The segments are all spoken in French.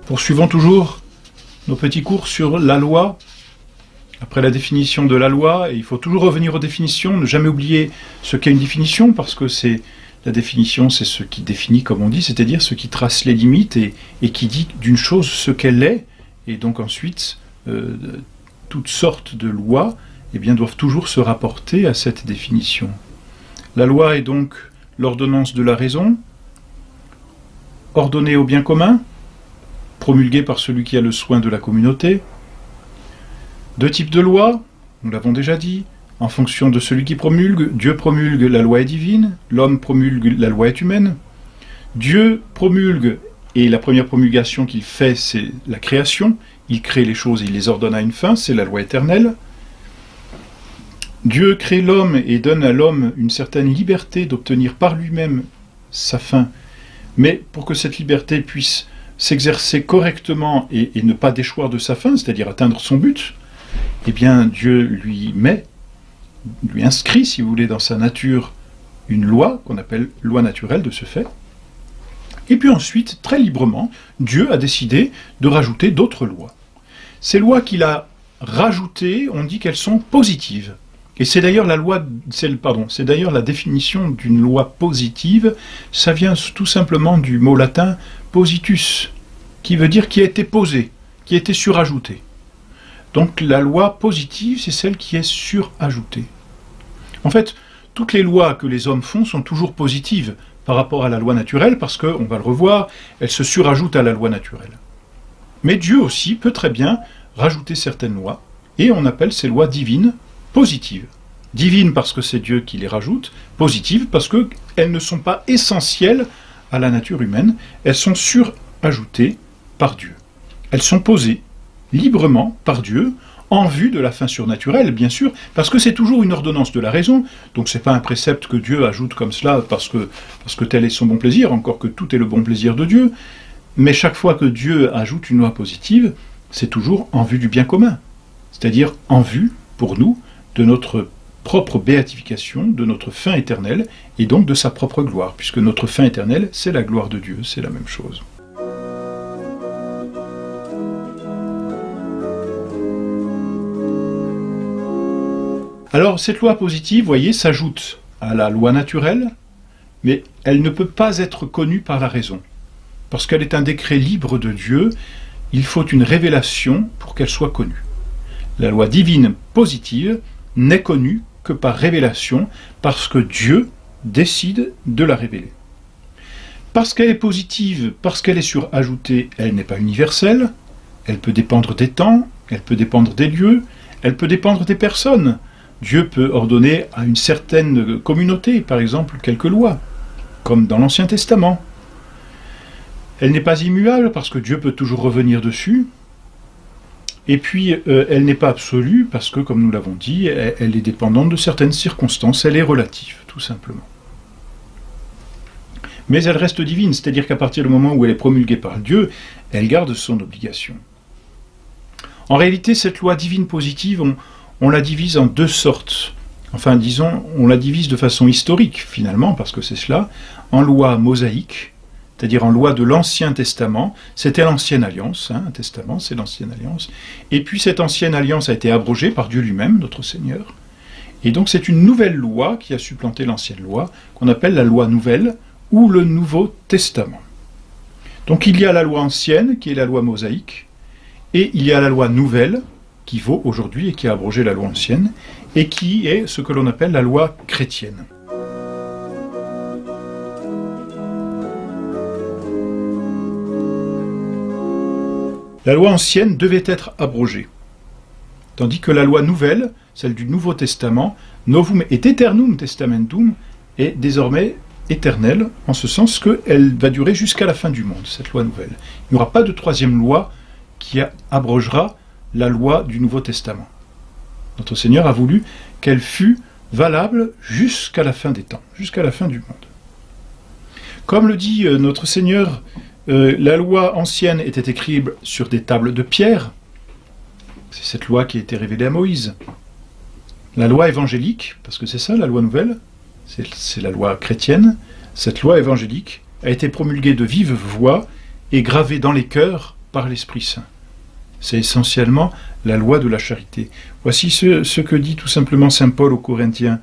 Poursuivons toujours nos petits cours sur la loi. Après la définition de la loi, il faut toujours revenir aux définitions, ne jamais oublier ce qu'est une définition, parce que la définition, c'est ce qui définit, comme on dit, c'est-à-dire ce qui trace les limites et qui dit d'une chose ce qu'elle est. Et donc ensuite, toutes sortes de lois doivent toujours se rapporter à cette définition. La loi est donc l'ordonnance de la raison, ordonnée au bien commun, promulguée par celui qui a le soin de la communauté. Deux types de lois, nous l'avons déjà dit, en fonction de celui qui promulgue. Dieu promulgue, la loi est divine, l'homme promulgue, la loi est humaine. Dieu promulgue, et la première promulgation qu'il fait, c'est la création. Il crée les choses et il les ordonne à une fin, c'est la loi éternelle. Dieu crée l'homme et donne à l'homme une certaine liberté d'obtenir par lui-même sa fin. Mais pour que cette liberté puisse s'exercer correctement et ne pas déchoir de sa fin, c'est-à-dire atteindre son but, Dieu lui inscrit, si vous voulez, dans sa nature une loi, qu'on appelle loi naturelle de ce fait. Et puis ensuite, très librement, Dieu a décidé de rajouter d'autres lois. Ces lois qu'il a rajoutées, on dit qu'elles sont positives. Et c'est d'ailleurs c'est d'ailleurs la définition d'une loi positive. Ça vient tout simplement du mot latin positus, qui veut dire qui a été posé, qui a été surajouté. Donc la loi positive, c'est celle qui est surajoutée. En fait, toutes les lois que les hommes font sont toujours positives par rapport à la loi naturelle, parce que, on va le revoir, elles se surajoutent à la loi naturelle. Mais Dieu aussi peut très bien rajouter certaines lois, et on appelle ces lois divines positives. Divines parce que c'est Dieu qui les rajoute, positives parce qu'elles ne sont pas essentielles à la nature humaine, elles sont surajoutées par Dieu. Elles sont posées librement par Dieu, en vue de la fin surnaturelle, bien sûr, parce que c'est toujours une ordonnance de la raison, donc c'est pas un précepte que Dieu ajoute comme cela parce que tel est son bon plaisir, encore que tout est le bon plaisir de Dieu, mais chaque fois que Dieu ajoute une loi positive, c'est toujours en vue du bien commun, c'est-à-dire en vue, pour nous, de notre propre béatification, de notre fin éternelle, et donc de sa propre gloire, puisque notre fin éternelle, c'est la gloire de Dieu, c'est la même chose. Alors, cette loi positive, vous voyez, s'ajoute à la loi naturelle, mais elle ne peut pas être connue par la raison. Parce qu'elle est un décret libre de Dieu, il faut une révélation pour qu'elle soit connue. La loi divine positive n'est connue que par révélation, parce que Dieu décide de la révéler. Parce qu'elle est positive, parce qu'elle est surajoutée, elle n'est pas universelle, elle peut dépendre des temps, elle peut dépendre des lieux, elle peut dépendre des personnes. Dieu peut ordonner à une certaine communauté, par exemple, quelques lois, comme dans l'Ancien Testament. Elle n'est pas immuable, parce que Dieu peut toujours revenir dessus. Et puis, elle n'est pas absolue, parce que, comme nous l'avons dit, elle est dépendante de certaines circonstances, elle est relative, tout simplement. Mais elle reste divine, c'est-à-dire qu'à partir du moment où elle est promulguée par Dieu, elle garde son obligation. En réalité, cette loi divine positive, on la divise en deux sortes. Enfin, disons, on la divise de façon historique, finalement, parce que c'est cela, en loi mosaïque, c'est-à-dire en loi de l'Ancien Testament. C'était l'Ancienne Alliance, un testament, c'est l'Ancienne Alliance. Et puis cette Ancienne Alliance a été abrogée par Dieu lui-même, notre Seigneur. Et donc c'est une nouvelle loi qui a supplanté l'Ancienne Loi, qu'on appelle la Loi Nouvelle, ou le Nouveau Testament. Donc il y a la loi ancienne, qui est la loi mosaïque, et il y a la loi nouvelle, qui vaut aujourd'hui et qui a abrogé la loi ancienne, et qui est ce que l'on appelle la loi chrétienne. La loi ancienne devait être abrogée, tandis que la loi nouvelle, celle du Nouveau Testament, Novum et Aeternum Testamentum, est désormais éternelle, en ce sens qu'elle va durer jusqu'à la fin du monde, cette loi nouvelle. Il n'y aura pas de troisième loi qui abrogera la loi du Nouveau Testament. Notre Seigneur a voulu qu'elle fût valable jusqu'à la fin des temps, jusqu'à la fin du monde. Comme le dit notre Seigneur, la loi ancienne était écrite sur des tables de pierre. C'est cette loi qui a été révélée à Moïse. La loi évangélique, parce que c'est ça la loi nouvelle, c'est la loi chrétienne, cette loi évangélique a été promulguée de vive voix et gravée dans les cœurs par l'Esprit Saint. C'est essentiellement la loi de la charité. Voici ce que dit tout simplement saint Paul aux Corinthiens.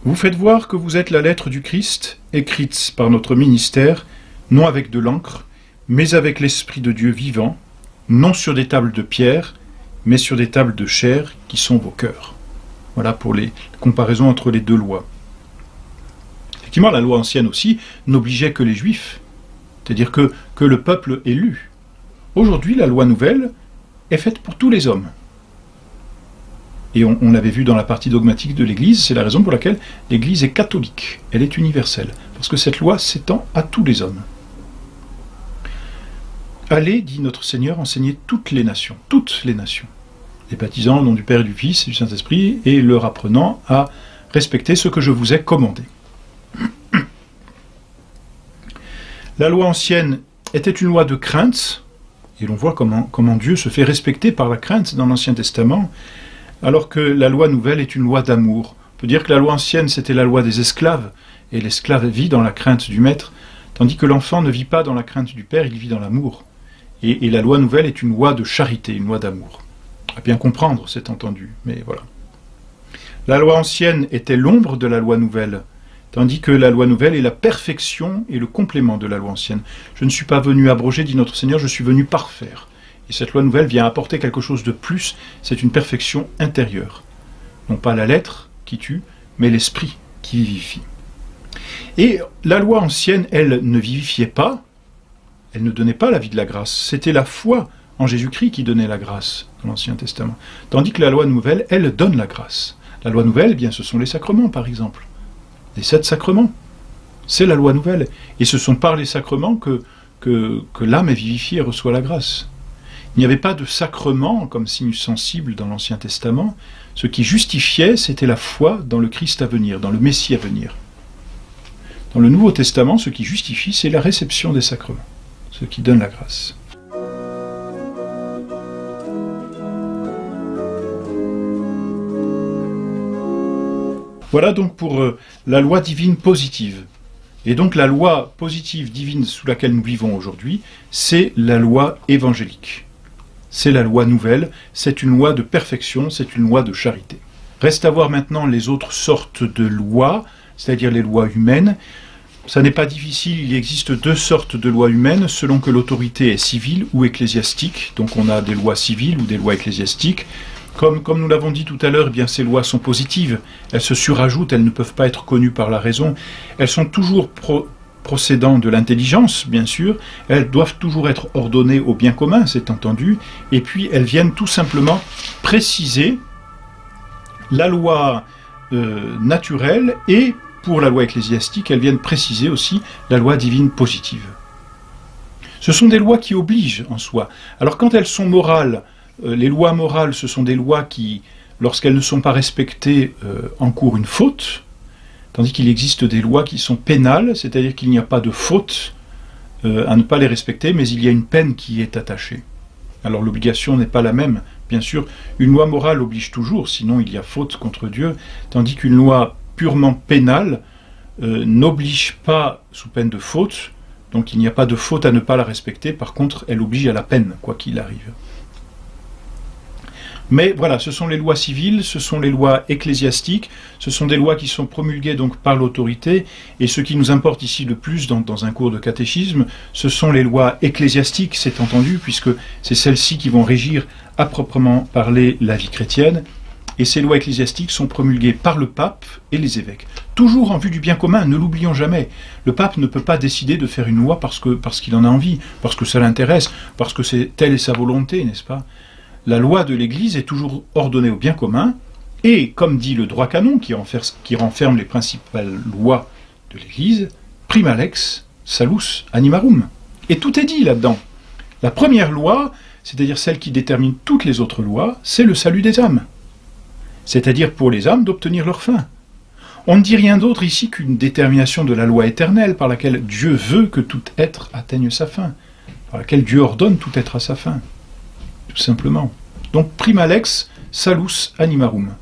Vous faites voir que vous êtes la lettre du Christ, écrite par notre ministère, non avec de l'encre, mais avec l'Esprit de Dieu vivant, non sur des tables de pierre, mais sur des tables de chair qui sont vos cœurs. Voilà pour les comparaisons entre les deux lois. Effectivement, la loi ancienne aussi n'obligeait que les Juifs, c'est-à-dire que le peuple élu. Aujourd'hui, la loi nouvelle est faite pour tous les hommes. Et on l'avait vu dans la partie dogmatique de l'Église, c'est la raison pour laquelle l'Église est catholique, elle est universelle, parce que cette loi s'étend à tous les hommes. Allez, dit notre Seigneur, enseigner toutes les nations, les baptisant au nom du Père et du Fils et du Saint-Esprit, et leur apprenant à respecter ce que je vous ai commandé. La loi ancienne était une loi de crainte, et l'on voit comment Dieu se fait respecter par la crainte dans l'Ancien Testament, alors que la loi nouvelle est une loi d'amour. On peut dire que la loi ancienne, c'était la loi des esclaves, et l'esclave vit dans la crainte du maître, tandis que l'enfant ne vit pas dans la crainte du père, il vit dans l'amour. Et la loi nouvelle est une loi de charité, une loi d'amour. À bien comprendre, c'est entendu, mais voilà. La loi ancienne était l'ombre de la loi nouvelle, tandis que la loi nouvelle est la perfection et le complément de la loi ancienne. Je ne suis pas venu abroger, dit notre Seigneur, je suis venu parfaire. Et cette loi nouvelle vient apporter quelque chose de plus, c'est une perfection intérieure. Non pas la lettre qui tue, mais l'esprit qui vivifie. Et la loi ancienne, elle ne vivifiait pas, elle ne donnait pas la vie de la grâce. C'était la foi en Jésus-Christ qui donnait la grâce dans l'Ancien Testament. Tandis que la loi nouvelle, elle donne la grâce. La loi nouvelle, eh bien, ce sont les sacrements, par exemple. Les 7 sacrements. C'est la loi nouvelle. Et ce sont par les sacrements que l'âme est vivifiée et reçoit la grâce. Il n'y avait pas de sacrement comme signe sensible dans l'Ancien Testament. Ce qui justifiait, c'était la foi dans le Christ à venir, dans le Messie à venir. Dans le Nouveau Testament, ce qui justifie, c'est la réception des sacrements, ce qui donne la grâce. Voilà donc pour la loi divine positive. Et donc la loi positive divine sous laquelle nous vivons aujourd'hui, c'est la loi évangélique. C'est la loi nouvelle, c'est une loi de perfection, c'est une loi de charité. Reste à voir maintenant les autres sortes de lois, c'est-à-dire les lois humaines. Ça n'est pas difficile, il existe 2 sortes de lois humaines selon que l'autorité est civile ou ecclésiastique. Donc on a des lois civiles ou des lois ecclésiastiques. Comme nous l'avons dit tout à l'heure, eh bien ces lois sont positives, elles se surajoutent, elles ne peuvent pas être connues par la raison, elles sont toujours procédant de l'intelligence, bien sûr, elles doivent toujours être ordonnées au bien commun, c'est entendu, et puis elles viennent tout simplement préciser la loi naturelle, et pour la loi ecclésiastique, elles viennent préciser aussi la loi divine positive. Ce sont des lois qui obligent en soi. Alors quand elles sont morales, les lois morales, ce sont des lois qui, lorsqu'elles ne sont pas respectées, encourent une faute, tandis qu'il existe des lois qui sont pénales, c'est-à-dire qu'il n'y a pas de faute à ne pas les respecter, mais il y a une peine qui est attachée. Alors l'obligation n'est pas la même. Bien sûr, une loi morale oblige toujours, sinon il y a faute contre Dieu, tandis qu'une loi purement pénale n'oblige pas sous peine de faute, donc il n'y a pas de faute à ne pas la respecter, par contre elle oblige à la peine, quoi qu'il arrive. Mais voilà, ce sont les lois civiles, ce sont les lois ecclésiastiques, ce sont des lois qui sont promulguées donc par l'autorité, et ce qui nous importe ici le plus dans un cours de catéchisme, ce sont les lois ecclésiastiques, c'est entendu, puisque c'est celles-ci qui vont régir à proprement parler la vie chrétienne, et ces lois ecclésiastiques sont promulguées par le pape et les évêques. Toujours en vue du bien commun, ne l'oublions jamais. Le pape ne peut pas décider de faire une loi parce qu'il en a envie, parce que ça l'intéresse, parce que telle est sa volonté, n'est-ce pas ? La loi de l'Église est toujours ordonnée au bien commun, et, comme dit le droit canon, qui renferme les principales lois de l'Église, prima lex, salus animarum. Et tout est dit là-dedans. La première loi, c'est-à-dire celle qui détermine toutes les autres lois, c'est le salut des âmes. C'est-à-dire pour les âmes d'obtenir leur fin. On ne dit rien d'autre ici qu'une détermination de la loi éternelle par laquelle Dieu veut que tout être atteigne sa fin, par laquelle Dieu ordonne tout être à sa fin. Tout simplement. Donc, prima lex, salus animarum.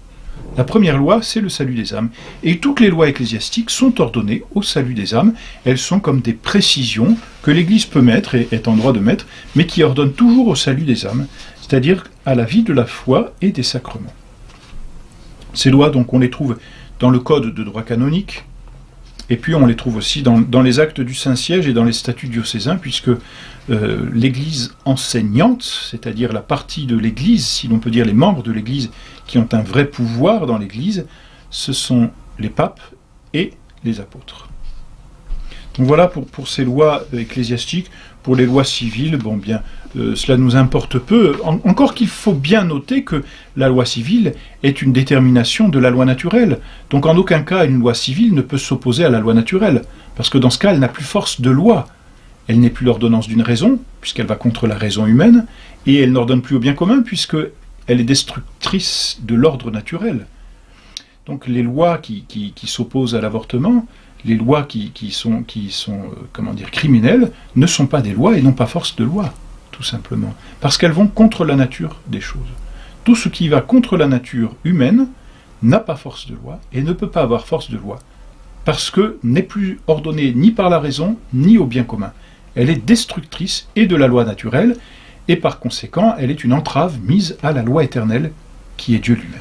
La première loi, c'est le salut des âmes. Et toutes les lois ecclésiastiques sont ordonnées au salut des âmes. Elles sont comme des précisions que l'Église peut mettre et est en droit de mettre, mais qui ordonnent toujours au salut des âmes, c'est-à-dire à la vie de la foi et des sacrements. Ces lois, donc, on les trouve dans le Code de droit canonique, et puis on les trouve aussi dans les actes du Saint-Siège et dans les statuts diocésains, puisque l'Église enseignante, c'est-à-dire la partie de l'Église, si l'on peut dire les membres de l'Église qui ont un vrai pouvoir dans l'Église, ce sont les papes et les apôtres. Donc voilà pour ces lois ecclésiastiques. Pour les lois civiles, bon bien, cela nous importe peu, encore qu'il faut bien noter que la loi civile est une détermination de la loi naturelle. Donc en aucun cas une loi civile ne peut s'opposer à la loi naturelle, parce que dans ce cas elle n'a plus force de loi. Elle n'est plus l'ordonnance d'une raison, puisqu'elle va contre la raison humaine, et elle n'ordonne plus au bien commun, puisqu'elle est destructrice de l'ordre naturel. Donc les lois qui s'opposent à l'avortement, les lois qui sont comment dire, criminelles, ne sont pas des lois et n'ont pas force de loi, tout simplement. Parce qu'elles vont contre la nature des choses. Tout ce qui va contre la nature humaine n'a pas force de loi et ne peut pas avoir force de loi. Parce que n'est plus ordonnée ni par la raison, ni au bien commun. Elle est destructrice et de la loi naturelle, et par conséquent, elle est une entrave mise à la loi éternelle qui est Dieu lui-même.